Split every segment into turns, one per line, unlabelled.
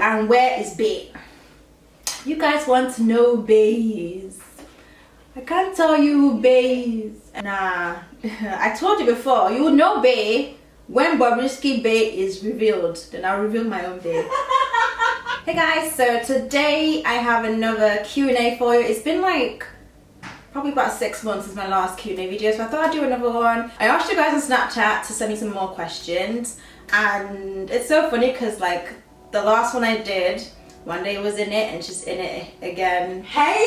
and where is bae? You guys want to know baes. I can't tell you baes. Nah, I told you before, you will know bae when Bobrisky bae is revealed. Then I'll reveal my own bae. Hey guys, so today I have another Q&A for you. It's been like probably about 6 months since my last Q&A video, so I thought I'd do another one. I asked you guys on Snapchat to send me some more questions, and it's so funny because like the last one I did, one day was in it and she's in it again. Hey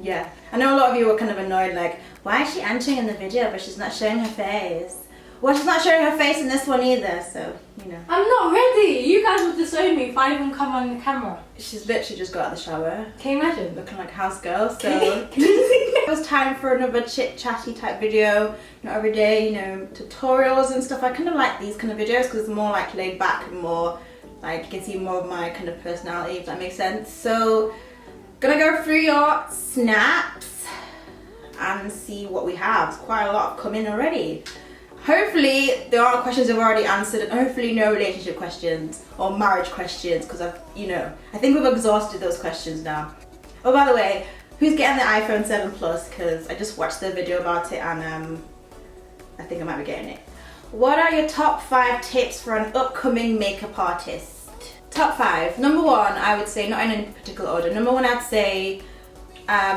yeah, I know a lot of you were kind of annoyed, like, why is she answering in the video but she's not showing her face? Well, she's not showing her face in this one either, so, you know.
I'm not ready! You guys will disown me if I even come on the camera.
She's literally just got out of the shower.
Can you imagine?
Looking like a house girl, so. It was time for another chit-chatty type video. Not every day, you know, tutorials and stuff. I kind of like these kind of videos because it's more like laid back and more, like, you can see more of my kind of personality, if that makes sense. So, gonna go through your snaps and see what we have. There's quite a lot come in already. Hopefully there aren't questions I've already answered, and hopefully no relationship questions or marriage questions, because I think we've exhausted those questions now. Oh, by the way, who's getting the iPhone 7 Plus? Because I just watched the video about it and I think I might be getting it. What are your top 5 tips for an upcoming makeup artist? Top 5. Number 1, I would say, not in any particular order. Number 1, I'd say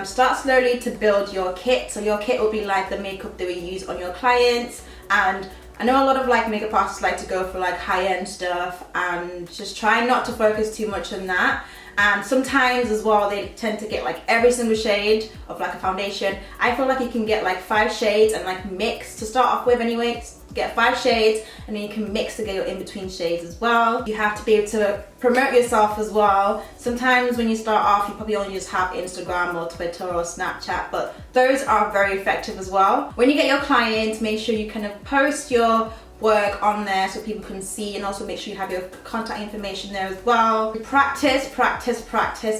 start slowly to build your kit. So your kit will be like the makeup that we use on your clients. And I know a lot of like makeup artists like to go for like high-end stuff, and just try not to focus too much on that. And sometimes as well they tend to get like every single shade of like a foundation. I feel like you can get like 5 shades and like mix to start off with anyway. Get 5 shades and then you can mix to get your in-between shades as well. You have to be able to promote yourself as well. Sometimes when you start off you probably only just have Instagram or Twitter or Snapchat, but those are very effective as well. When you get your clients, make sure you kind of post your work on there so people can see, and also make sure you have your contact information there as well. Practice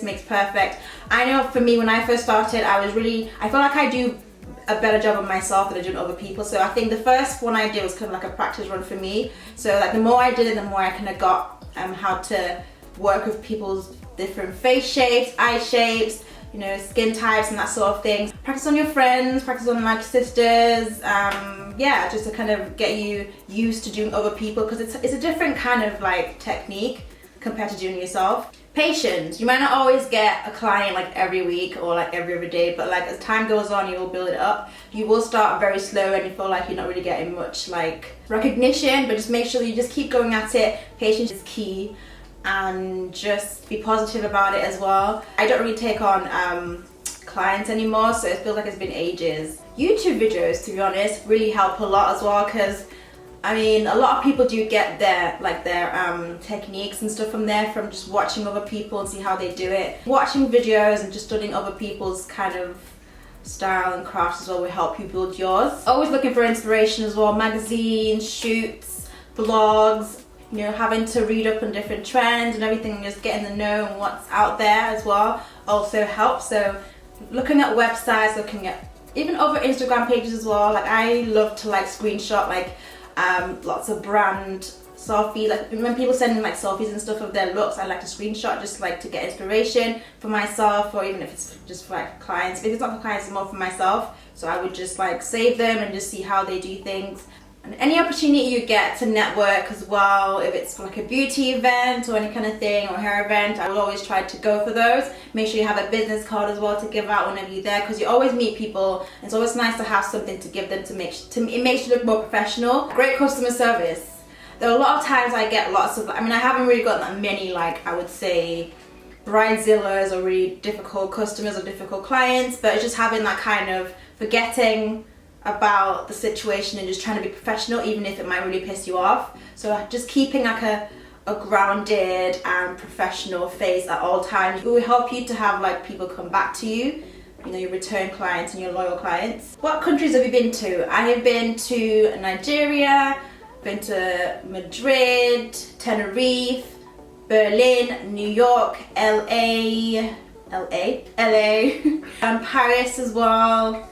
makes perfect. I know for me when I first started I felt like I do a better job of myself than I do other people, so I think the first one I did was kind of like a practice run for me. So like the more I did it, the more I kind of got how to work with people's different face shapes, eye shapes, you know, skin types and that sort of thing. Practice on your friends, practice on like sisters, yeah, just to kind of get you used to doing other people, because it's a different kind of like technique compared to doing yourself. Patience. You might not always get a client like every week or like every other day, but like as time goes on you will build it up. You will start very slow and you feel like you're not really getting much like recognition, but just make sure that you just keep going at it. Patience is key, and just be positive about it as well. I don't really take on clients anymore, so it feels like it's been ages. YouTube videos, to be honest, really help a lot as well, because I mean, a lot of people do get their techniques and stuff from there, from just watching other people and see how they do it. Watching videos and just studying other people's kind of style and crafts as well will help you build yours. Always looking for inspiration as well. Magazines, shoots, blogs, you know, having to read up on different trends and everything, and just getting to know what's out there as well also helps. So looking at websites, looking at even other Instagram pages as well. Like I love to like screenshot like lots of brand selfies. Like when people send me like selfies and stuff of their looks, I like to screenshot just like to get inspiration for myself, or even if it's just for like clients. If it's not for clients, it's more for myself. So I would just like save them and just see how they do things. And any opportunity you get to network as well, if it's for like a beauty event or any kind of thing, or hair event, I will always try to go for those. Make sure you have a business card as well to give out whenever you're there, because you always meet people and it's always nice to have something to give them it makes you look more professional. Great customer service. There are a lot of times I get lots of, I mean I haven't really got that many like I would say bridezillas or really difficult customers or difficult clients, but it's just having that kind of forgetting about the situation and just trying to be professional even if it might really piss you off. So just keeping like a grounded and professional face at all times. It will help you to have like people come back to you, you know, your return clients and your loyal clients. What countries have you been to? I have been to Nigeria, been to Madrid, Tenerife, Berlin, New York, LA, and Paris as well.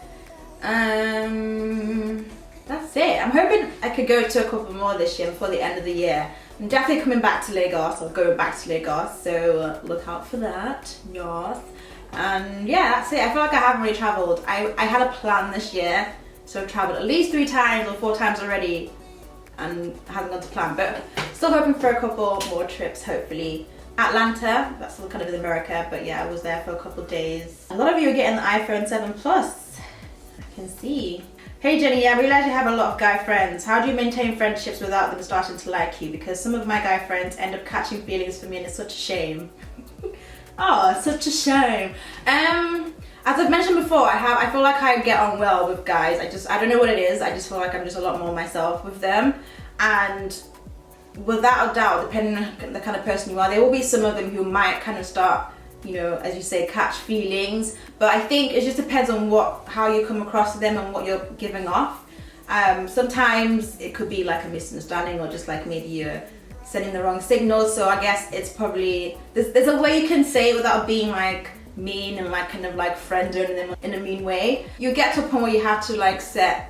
that's it. I'm hoping I could go to a couple more this year before the end of the year. I'm definitely coming back to Lagos, or going back to Lagos, so look out for that. Yes. And yeah, that's it. I feel like I haven't really travelled. I had a plan this year, so I've travelled at least 3 times or 4 times already, and hasn't gone to plan, but still hoping for a couple more trips, hopefully. Atlanta, that's still kind of in America, but yeah, I was there for a couple days. A lot of you are getting the iPhone 7 Plus, I can see. Hey Jenny, I realise you have a lot of guy friends. How do you maintain friendships without them starting to like you? Because some of my guy friends end up catching feelings for me and it's such a shame. Oh, such a shame. As I've mentioned before, I feel like I get on well with guys. I don't know what it is. I just feel like I'm just a lot more myself with them. And without a doubt, depending on the kind of person you are, there will be some of them who might kind of start, you know, as you say, catch feelings. But I think it just depends on how you come across to them and what you're giving off. Sometimes it could be like a misunderstanding, or just like maybe you're sending the wrong signals. So I guess it's probably, there's a way you can say it without being like mean and like kind of like friend zoning them in a mean way. You get to a point where you have to like set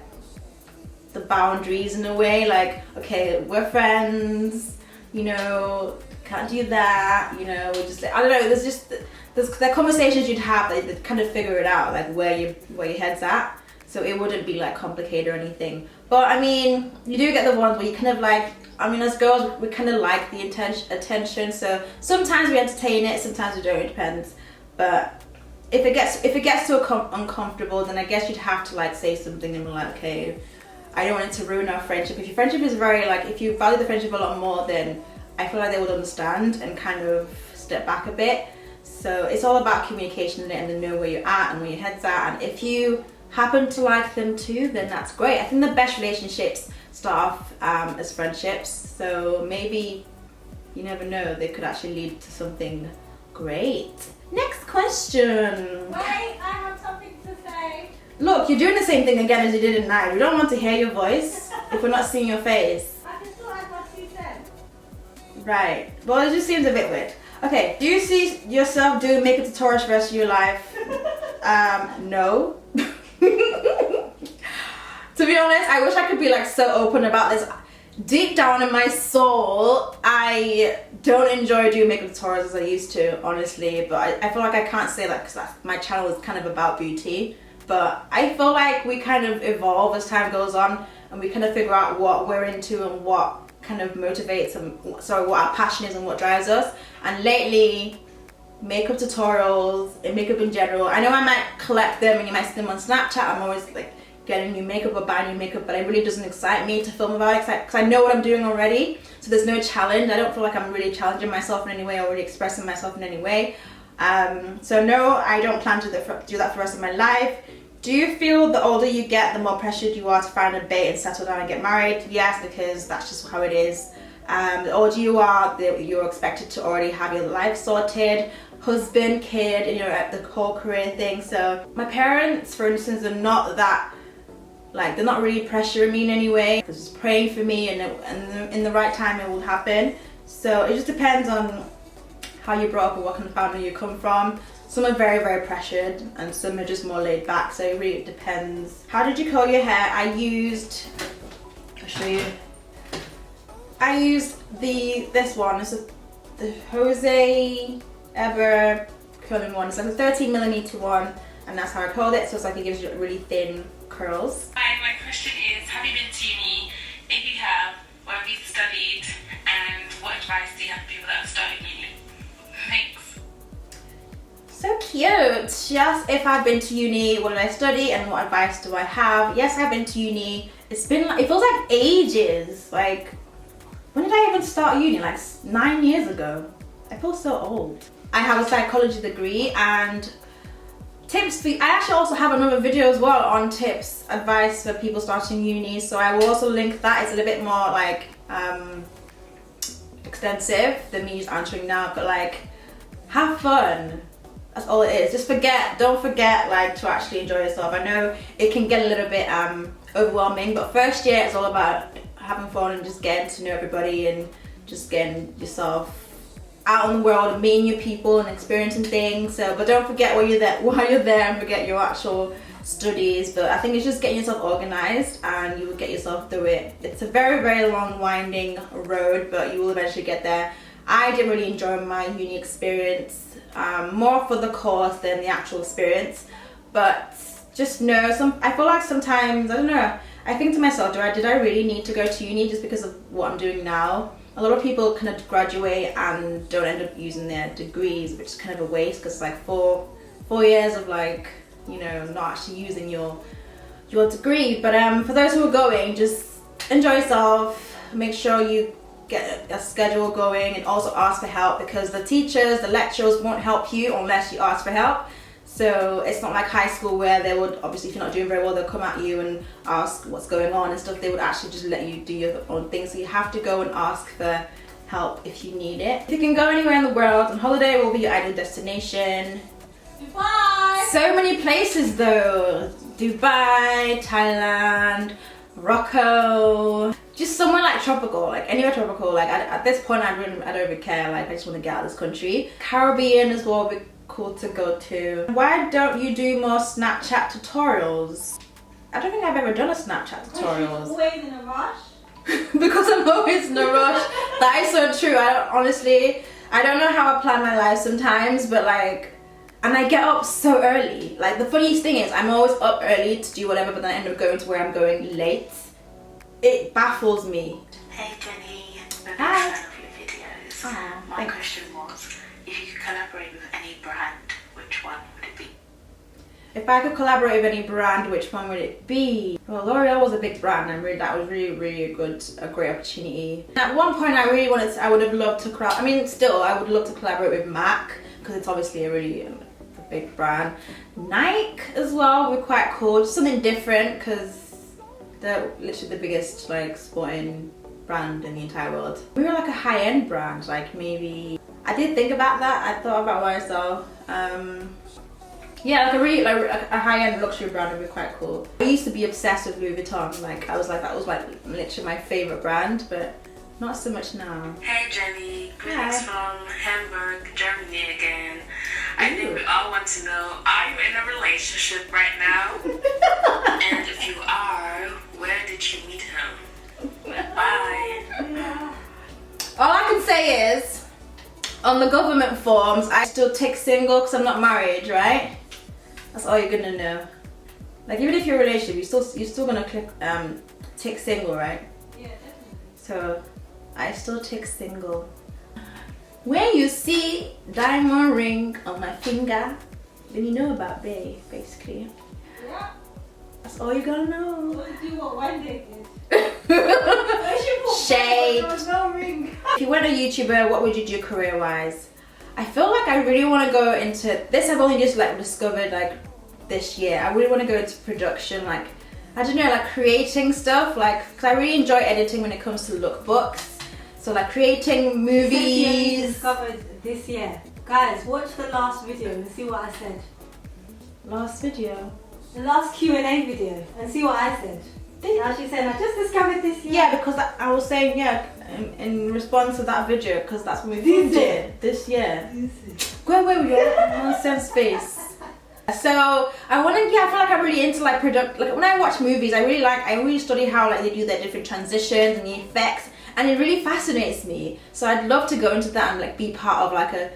the boundaries in a way, like, okay, we're friends, you know, can't do that, you know, we're just, I don't know, there's conversations you'd have that kind of figure it out, like where your head's at, so it wouldn't be like complicated or anything. But I mean, you do get the ones where you kind of like, I mean, as girls, we kind of like the attention, so sometimes we entertain it, sometimes we don't, it depends. But if it gets too uncomfortable, then I guess you'd have to like say something and be like, okay, I don't want it to ruin our friendship. If your friendship is very like, if you value the friendship a lot more, then I feel like they would understand and kind of step back a bit. So it's all about communication and then know where you're at and where your head's at. And if you happen to like them too, then that's great. I think the best relationships start off as friendships. So maybe, you never know, they could actually lead to something great. Next question.
Wait, I have something to say.
Look, you're doing the same thing again as you did at night. We don't want to hear your voice if we're not seeing your face.
I can still add my 2 cents.
Right. Well, it just seems a bit weird. Okay, do you see yourself doing makeup tutorials for the rest of your life? No. To be honest, I wish I could be like so open about this. Deep down in my soul, I don't enjoy doing makeup tutorials as I used to, honestly, but I feel like I can't say that because my channel is kind of about beauty. But I feel like we kind of evolve as time goes on, and we kind of figure out what we're into and what kind of motivates and what our passion is and what drives us. And lately, makeup tutorials and makeup in general, I know I might collect them and you might see them on Snapchat. I'm always like getting new makeup or buying new makeup, but it really doesn't excite me to film about it because I know what I'm doing already. So there's no challenge. I don't feel like I'm really challenging myself in any way or really expressing myself in any way. So no, I don't plan to do that for the rest of my life. Do you feel the older you get, the more pressured you are to find a mate and settle down and get married? Yes, because that's just how it is. The older you are, you're expected to already have your life sorted, husband, kid, and the whole career thing. So my parents, for instance, are not that, like, they're not really pressuring me in any way. They're just praying for me, and in the right time it will happen. So it just depends on how you're brought up and what kind of family you come from. Some are very, very pressured and some are just more laid back, so it really depends. How did you curl your hair? I'll show you. I used this one. It's the Jose Ever curling one. It's like a 13mm one, and that's how I curled it, so it's like it gives you really thin curls.
Hi, my question is, have you been to uni? If you have, where have you studied? And what advice do you have for people that are starting uni? Thanks.
So cute. Yes, if I've been to uni, what did I study and what advice do I have? Yes, I've been to uni. It feels like ages. Like, when did I even start uni? Like 9 years ago. I feel so old. I have a psychology degree and tips. I actually also have another video as well on tips, advice for people starting uni. So I will also link that. It's a little bit more like extensive than me just answering now, but like, have fun. That's all it is. Don't forget like to actually enjoy yourself. I know it can get a little bit overwhelming, but first year it's all about having fun and just getting to know everybody and just getting yourself out in the world and meeting new people and experiencing things. So, but don't forget while you're there and forget your actual studies, but I think it's just getting yourself organized and you will get yourself through it. It's a very, very long, winding road, but you will eventually get there. I didn't really enjoy my uni experience, more for the course than the actual experience, but just know, I feel like sometimes, I don't know, I think to myself, did I really need to go to uni just because of what I'm doing now? A lot of people kind of graduate and don't end up using their degrees, which is kind of a waste, because it's like four years of like, you know, not actually using your degree. But for those who are going, just enjoy yourself, make sure you get a schedule going, and also ask for help, because the teachers, the lecturers won't help you unless you ask for help. So it's not like high school where they would, obviously if you're not doing very well, they'll come at you and ask what's going on and stuff. They would actually just let you do your own thing. So you have to go and ask for help if you need it. If you can go anywhere in the world, and holiday will be your ideal destination.
Dubai!
So many places though. Dubai, Thailand, Morocco. Just somewhere like tropical, like anywhere tropical. Like at this point I don't really care. Like I just want to get out of this country. Caribbean as well would be cool to go to. Why don't you do more Snapchat tutorials? I don't think I've ever done a Snapchat tutorials.
Always in a rush.
Because I'm always in a rush. That is so true. Honestly, I don't know how I plan my life sometimes, but like, and I get up so early. Like the funniest thing is I'm always up early to do whatever, but then I end up going to where I'm going late. It baffles me.
Hey Jenny, I'm a big
Hi.
fan of your videos.
Aw,
My
thanks.
question was, if you could collaborate with any brand, which one would it be?
If I could collaborate with any brand, which one would it be? Well, L'Oreal was a big brand, and that was really a great opportunity. At one point, I would have loved to I would love to collaborate with MAC, because it's obviously a really a big brand. Nike as well would be quite cool, just something different, because they're literally the biggest like sporting brand in the entire world. We were like a high-end brand, like maybe. I did think about that. I thought about myself. Yeah, like a high-end luxury brand would be quite cool. I used to be obsessed with Louis Vuitton. Like that was like literally my favorite brand, but not so much now.
Hey Jenny, greetings from Hamburg, Germany again. I think we all want to know, are you in a relationship right now? And if you are, where did you meet him? Bye.
All I can say is, on the government forms, I still tick single because I'm not married, right? That's all you're gonna know. Like even if you're in a relationship, you're still gonna click tick single, right?
Yeah, definitely.
So I still tick single. When you see diamond ring on my finger, then you know about Bay, basically.
Yeah.
That's all you gotta know.
Let's do what one day did.
Shade.
There was no ring.
If you weren't a YouTuber, what would you do career-wise? I feel like I really want to go into this. I've only just like discovered like this year. I really want to go into production, like I don't know, like creating stuff, like because I really enjoy editing when it comes to lookbooks. So like creating movies.
Discovered this year. Guys, watch the last video and see what I said.
Last video.
The last Q&A video and see what I said. Now she said, I just discovered this year.
Yeah, because I was saying, yeah, in response to that video, because that's when we filmed it this year. Go away with your nonsense face. So I want to, I feel like I'm really into like like when I watch movies, I really study how like they do their different transitions and the effects, and it really fascinates me. So I'd love to go into that and like be part of like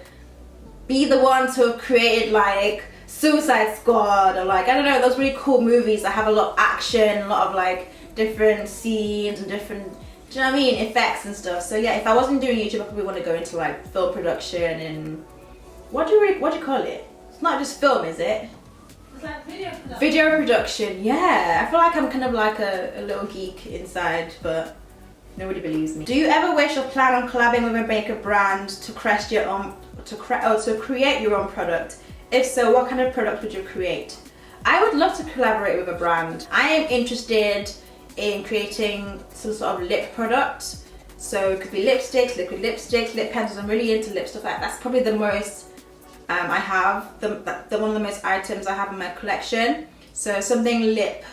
be the one to have created like Suicide Squad, or like, I don't know, those really cool movies that have a lot of action, a lot of like different scenes and different, do you know what I mean, effects and stuff. So yeah, if I wasn't doing YouTube, I probably want to go into like film production and what do you call it? It's not just film, is it?
It's like video production.
Video production, yeah. I feel like I'm kind of like a little geek inside, but nobody believes me. Do you ever wish or plan on collabing with a makeup brand to create your own product? If so, what kind of product would you create? I would love to collaborate with a brand. I am interested in creating some sort of lip product. So it could be lipsticks, liquid lipsticks, lip pencils. I'm really into lip stuff. That's probably the most I have, one of the most items I have in my collection. So something lip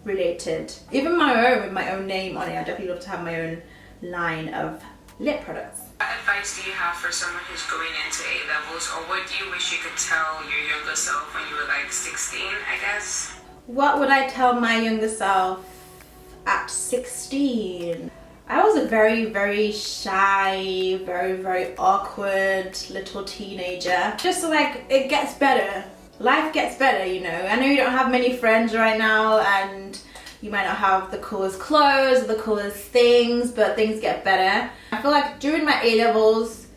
related. Even my own, with my own name on it. I'd definitely love to have my own line of lip products.
What advice do you have for someone who's going into A-levels, or what do you wish you could tell your younger self when you were like 16, I guess?
What would I tell my younger self at 16? I was a very, very shy, very, very awkward little teenager. Just like, it gets better. Life gets better, you know. I know you don't have many friends right now, and you might not have the coolest clothes or the coolest things, but things get better. I feel like during my A-levels,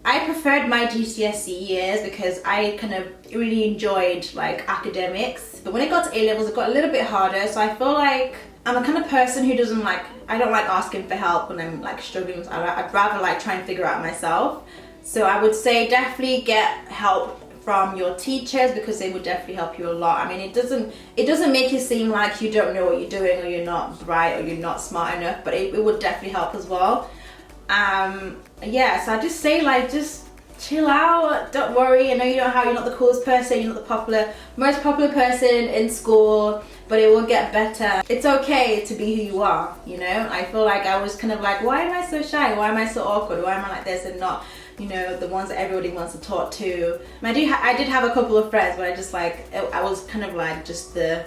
I preferred my GCSE years because I kind of really enjoyed like academics. But when it got to A-levels, it got a little bit harder. So I feel like I'm the kind of person who doesn't like, I don't like asking for help when I'm like struggling. I'd rather like try and figure out myself. So I would say definitely get help from your teachers, because they would definitely help you a lot. I mean, it doesn't make you seem like you don't know what you're doing, or you're not bright, or you're not smart enough, but it would definitely help as well. Yeah, so I just say like, just chill out, don't worry. I know you're not the coolest person, you're not the most popular person in school, but it will get better. It's okay to be who you are, you know? I feel like I was kind of like, why am I so shy? Why am I so awkward? Why am I like this and not, you know, the ones that everybody wants to talk to? And I did have a couple of friends, but I was kind of like just the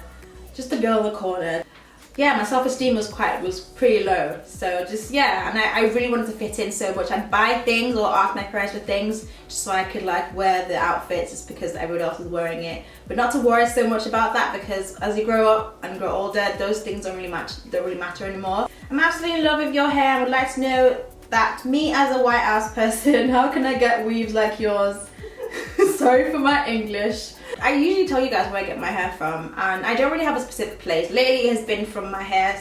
girl in the corner. Yeah, my self-esteem was pretty low. So just, yeah, and I really wanted to fit in so much. I'd buy things or ask my parents for things just so I could like wear the outfits just because everybody else was wearing it. But not to worry so much about that, because as you grow up and grow older, those things don't really matter anymore. I'm absolutely in love with your hair. I would like to know that, me as a white ass person, how can I get weaves like yours? Sorry for my English. I usually tell you guys where I get my hair from, and I don't really have a specific place. Lately it has been from my hair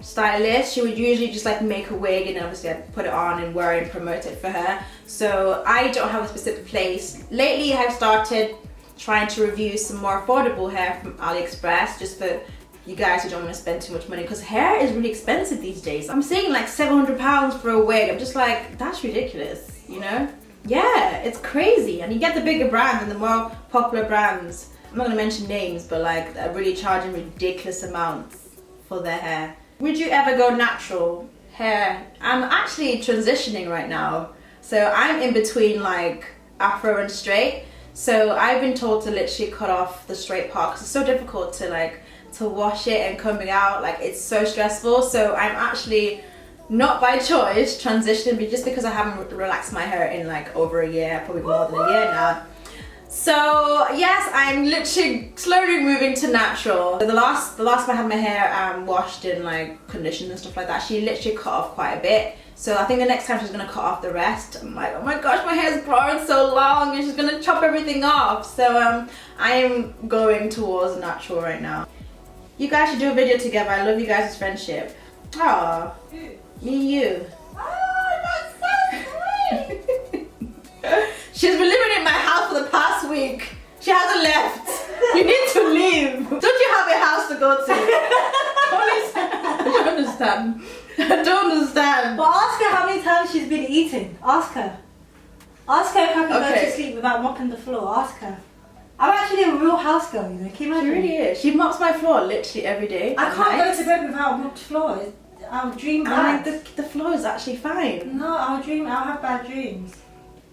stylist. She would usually just like make a wig, and obviously I'd put it on and wear it and promote it for her. So I don't have a specific place. Lately I've started trying to review some more affordable hair from AliExpress, just for you guys who don't want to spend too much money, because hair is really expensive these days. I'm seeing like £700 for a wig. I'm just like, that's ridiculous, you know? Yeah, it's crazy. And you get the bigger brands and the more popular brands, I'm not gonna mention names, but like they're really charging ridiculous amounts for their hair. Would you ever go natural hair? I'm actually transitioning right now. So I'm in between like afro and straight. So I've been told to literally cut off the straight part because it's so difficult to wash it and comb it out. Like, it's so stressful. So I'm actually, not by choice, transitioning, but just because I haven't relaxed my hair in like over a year, probably more than a year now. So yes, I'm literally slowly moving to natural. The last time I had my hair washed and like conditioned and stuff like that, she literally cut off quite a bit. So I think the next time she's gonna cut off the rest. I'm like, oh my gosh, my hair's growing so long, and she's gonna chop everything off. So I am going towards natural right now. You guys should do a video together. I love you guys' friendship. Aww. Me and you.
Oh, that's so sweet.
She's been living in my house for the past week. She hasn't left. You need to leave. Don't you have a house to go to? I don't understand. I don't understand.
But ask her how many times she's been eating. Ask her. Ask her if I can go to sleep without mopping the floor. Ask her. I'm actually a real house girl, you know. Can you imagine?
She really is. She mops my floor literally every day.
I can't go to bed without a mopped floor. I'll dream bad.
The floor is actually fine.
No, I'll have bad dreams.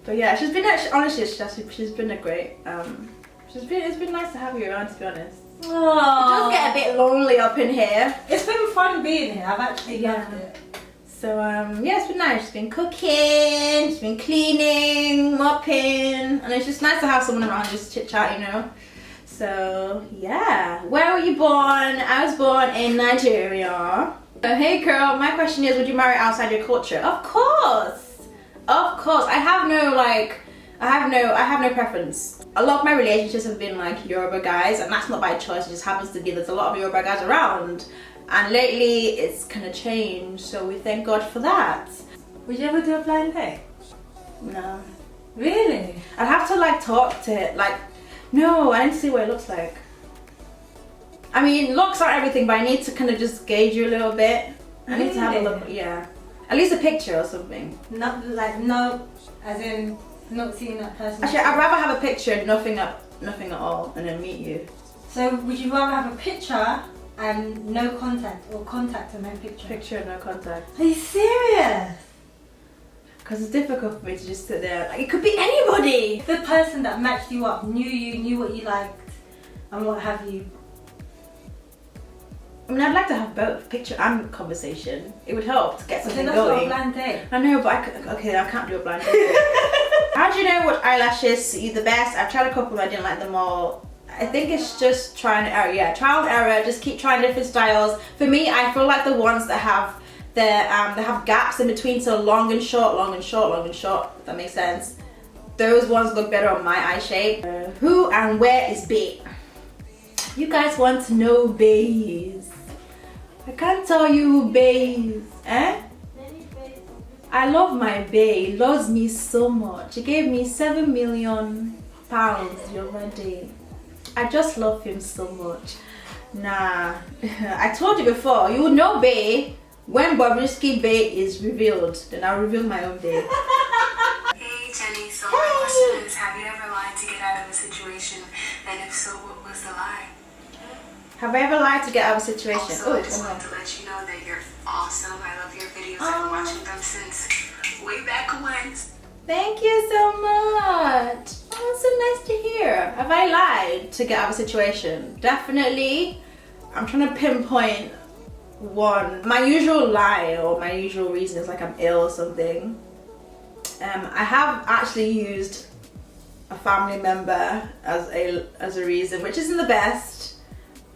But yeah, she's been actually, honestly, she's been a great, it's been nice to have you around, to be honest.
Aww.
It does get a bit lonely up in here.
It's been fun being here. I've actually loved it.
So yeah, it's been nice. She's been cooking, she's been cleaning, mopping, and it's just nice to have someone around just chit chat, you know. So yeah, where were you born? I was born in Nigeria. Hey girl, my question is, would you marry outside your culture? Of course. Of course. I have no preference. A lot of my relationships have been like Yoruba guys, and that's not by choice. It just happens to be there's a lot of Yoruba guys around, and lately it's kind of changed, so we thank God for that.
Would you ever do a blind date?
No.
Really?
I'd have to like talk to it, like, no, I need to see what it looks like. I mean, looks aren't everything, but I need to kind of just gauge you a little bit. I need to have a look, yeah. At least a picture or something.
Not like, no, as in not seeing that person.
Actually, I'd rather have a picture and nothing at all, and then meet you.
So would you rather have a picture and no contact, or contact and no picture?
Picture and no contact.
Are you serious?
Because it's difficult for me to just sit there. Like, it could be anybody.
The person that matched you up knew you, knew what you liked, and what have you.
I mean, I'd like to have both picture and conversation. It would help to get something
that's
going.
not a blind date.
I know, but I can't do a blind date. How do you know what eyelashes suit you the best? I've tried a couple, I didn't like them all. I think it's just trial and error. Yeah, trial and error. Just keep trying different styles. For me, I feel like the ones that have they have gaps in between, so long and short, long and short, long and short. If that makes sense. Those ones look better on my eye shape. Who and where is bae? You guys want to know baes. I can't tell you who bae is, eh? I love my bae. He loves me so much. He gave me £7 million the other day. I just love him so much. Nah, I told you before, you will know bae when Bobrisky bae is revealed. Then I'll reveal my own bae.
Hey Jennie, so my question is, have you ever lied to get out of a situation? And if so, what was the lie?
Have I ever lied to get out of a situation?
Also, I just wanted to let you know that you're awesome. I love your videos. I've been watching them since way back when.
Thank you so much. Oh, that's so nice to hear. Have I lied to get out of a situation? Definitely. I'm trying to pinpoint one. My usual lie or my usual reason is like I'm ill or something. I have actually used a family member as a reason, which isn't the best.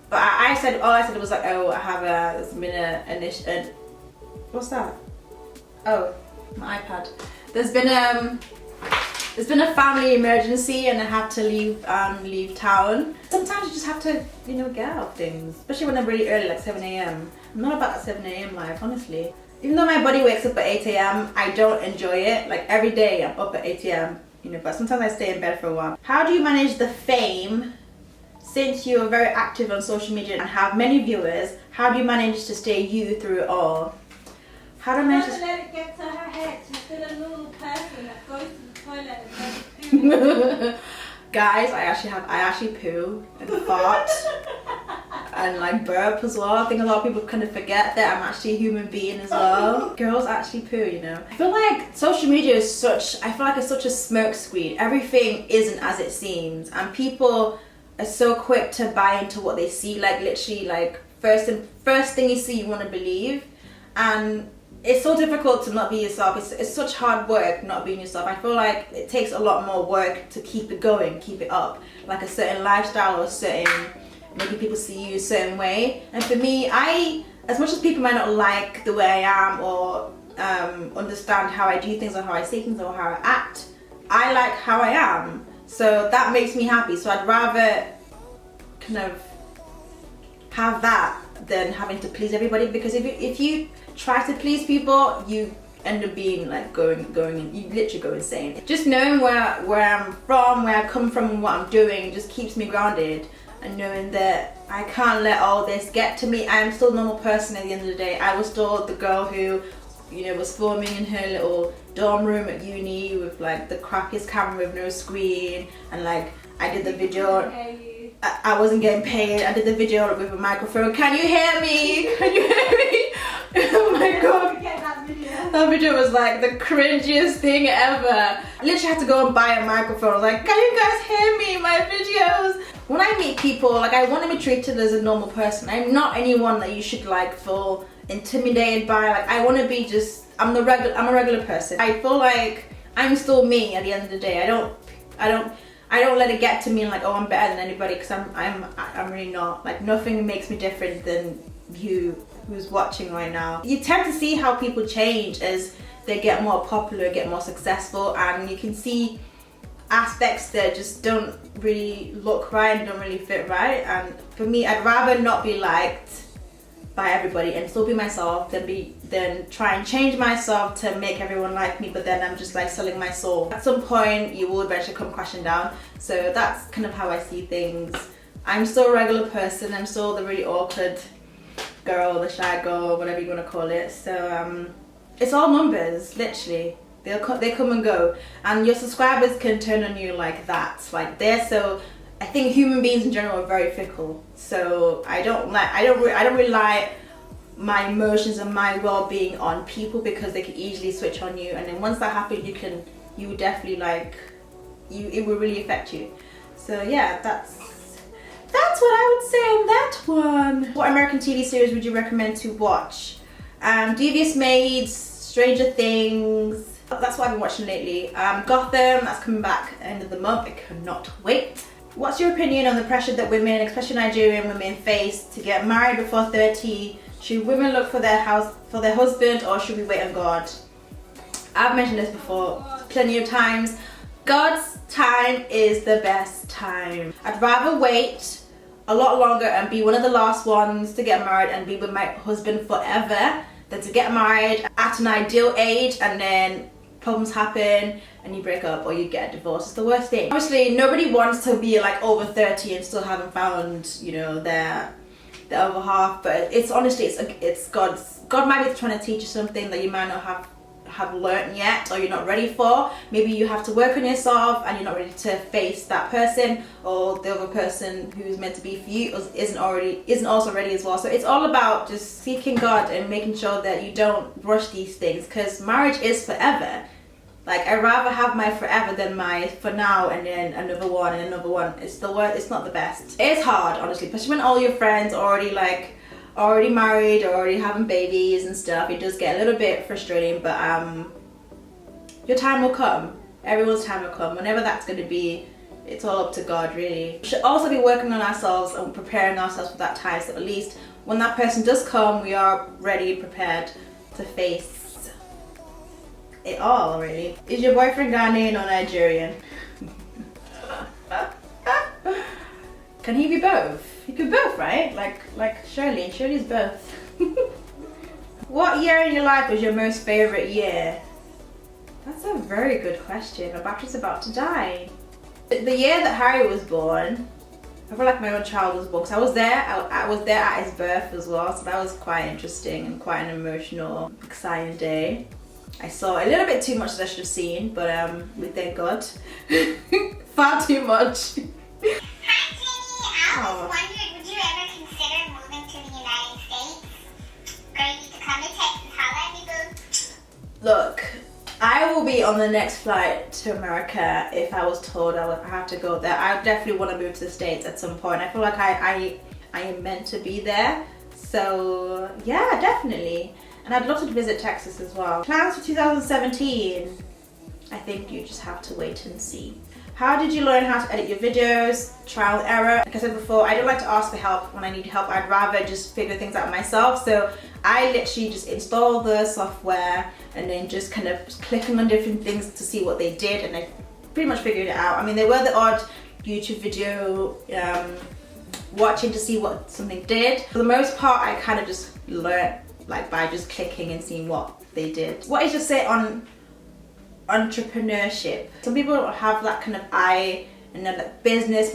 But all I said was like, oh, there's been what's that? Oh, my iPad. There's been a family emergency and I have to leave town. Sometimes you just have to, get out of things, especially when they're really early, like 7 a.m. I'm not about that 7 a.m. life, honestly. Even though my body wakes up at 8 a.m., I don't enjoy it. Like every day I'm up at 8 a.m. But sometimes I stay in bed for a while. How do you manage the fame? Since you are very active on social media and have many viewers, how do you manage to stay you through it all? How do I manage to
let it get to her head? She's still a little person that goes to the toilet and does poo.
Guys, I actually poo and fart and like burp as well. I think a lot of people kind of forget that I'm actually a human being as well. Girls actually poo, I feel like social media is it's such a smoke screen. Everything isn't as it seems, and people are so quick to buy into what they see. Like literally, like first thing you see, you want to believe, and it's so difficult to not be yourself. It's such hard work not being yourself. I feel like it takes a lot more work to keep it going, keep it up, like a certain lifestyle or making people see you a certain way. And for me, as much as people might not like the way I am or understand how I do things or how I say things or how I act, I like how I am. So that makes me happy. So I'd rather kind of have that than having to please everybody, because if you try to please people, you end up being like you literally go insane. Just knowing where I'm from, where I come from and what I'm doing just keeps me grounded, and knowing that I can't let all this get to me. I am still a normal person at the end of the day. I was still the girl who was filming in her little dorm room at uni with like the crappiest camera with no screen, and like I did the video. I wasn't getting paid. I did the video with a microphone. Can you hear me? Can you hear me? Oh my god. That video was like the cringiest thing ever. I literally had to go and buy a microphone. I was like, can you guys hear me? My videos. When I meet people, like I want to be treated as a normal person. I'm not anyone that you should like feel intimidated by. Like I want to be I'm a regular person. I feel like I'm still me at the end of the day. I don't let it get to me like, oh, I'm better than anybody, because I'm really not. Like nothing makes me different than you who's watching right now. You tend to see how people change as they get more popular, get more successful, and you can see aspects that just don't really look right and don't really fit right. And for me, I'd rather not be liked by everybody and still be myself than try and change myself to make everyone like me, but then I'm just like selling my soul. At some point you will eventually come crashing down. So that's kind of how I see things. I'm still a regular person. I'm still the really awkward girl, the shy girl, whatever you want to call it. So it's all numbers, literally. They come and go, and your subscribers can turn on you like that, like they're so. I think human beings in general are very fickle, so I don't rely my emotions and my well-being on people because they can easily switch on you, and then once that happens you definitely like it will really affect you. So yeah, that's what I would say on that one. What American TV series would you recommend to watch? Devious Maids, Stranger Things, that's what I've been watching lately. Gotham, that's coming back end of the month, I cannot wait. What's your opinion on the pressure that women, especially Nigerian women, face to get married before 30? Should women look for their husband, or should we wait on God? I've mentioned this before plenty of times. God's time is the best time. I'd rather wait a lot longer and be one of the last ones to get married and be with my husband forever than to get married at an ideal age and then problems happen and you break up or you get a divorce. It's the worst thing. Obviously, nobody wants to be like over 30 and still haven't found, you know, their other half, but it's honestly, it's God might be trying to teach you something that you might not have learned yet, or you're not ready for. Maybe you have to work on yourself and you're not ready to face that person, or the other person who's meant to be for you isn't also ready as well. So it's all about just seeking God and making sure that you don't rush these things, because marriage is forever. Like, I'd rather have my forever than my for now and then another one and another one. It's not the best. It's hard, honestly, especially when all your friends are already married or already having babies and stuff. It does get a little bit frustrating, but your time will come. Everyone's time will come. Whenever that's going to be, it's all up to God, really. We should also be working on ourselves and preparing ourselves for that time, so at least when that person does come, we are ready, prepared to face it all, really. Is your boyfriend Ghanaian or Nigerian? Can he be both? He could both, right? Like Shirley's both. What year in your life was your most favourite year? That's a very good question. My battery's about to die. The year that Harry was born, I feel like my own child was born, because I was there. I was there at his birth as well, so that was quite interesting and quite an emotional, exciting day. I saw a little bit too much that I should have seen, but we thank God. Far too much.
Hi Jennie, I was wondering, would you ever consider moving to the United States? Girl, you to come to Texas, holla at me, boo.
Look, I will be on the next flight to America if I was told I have to go there. I definitely want to move to the States at some point. I feel like I am meant to be there. So yeah, definitely. And I'd love to visit Texas as well. Plans for 2017? I think you just have to wait and see. How did you learn how to edit your videos? Trial and error. Like I said before, I don't like to ask for help when I need help. I'd rather just figure things out myself. So I literally just install the software and then just kind of clicking on different things to see what they did, and I pretty much figured it out. I mean, there were the odd YouTube video watching to see what something did. For the most part, I kind of just learned like by just clicking and seeing what they did. What is your say on entrepreneurship? Some people have that kind of eye and then like business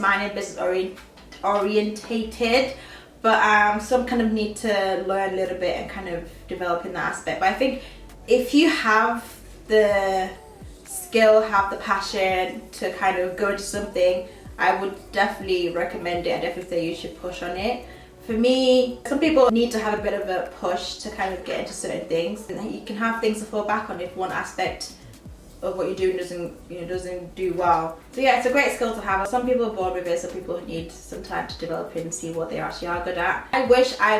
orientated, but some kind of need to learn a little bit and kind of develop in that aspect. But I think if you have the skill, have the passion to kind of go into something, I would definitely recommend it. I definitely say you should push on it. For me, some people need to have a bit of a push to kind of get into certain things. And you can have things to fall back on if one aspect of what you're doing doesn't do well. So yeah, it's a great skill to have. Some people are born with it, some people need some time to develop it and see what they actually are good at. I wish I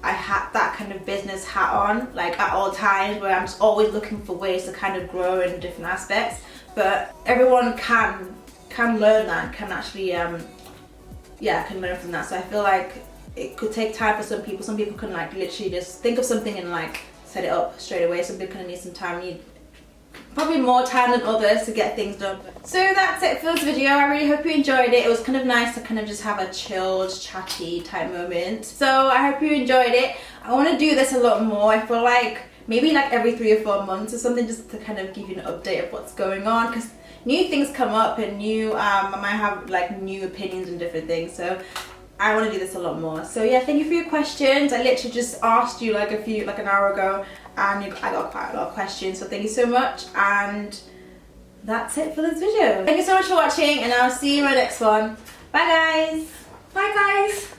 had that kind of business hat on, like at all times, where I'm just always looking for ways to kind of grow in different aspects. But everyone can learn that, can actually can learn from that. So I feel like it could take time for some people. Some people can like literally just think of something and like set it up straight away. Some people kind of need some time, need probably more time than others to get things done. So that's it for this video. I really hope you enjoyed it. It was kind of nice to kind of just have a chilled, chatty type moment. So I hope you enjoyed it. I want to do this a lot more. I feel like maybe like every 3 or 4 months or something, just to kind of give you an update of what's going on, because new things come up and I might have like new opinions and different things. So I want to do this a lot more. So yeah, thank you for your questions. I literally just asked you like an hour ago, and I got quite a lot of questions, so thank you so much. And that's it for this video. Thank you so much for watching, and I'll see you in my next one. Bye guys.
Bye guys.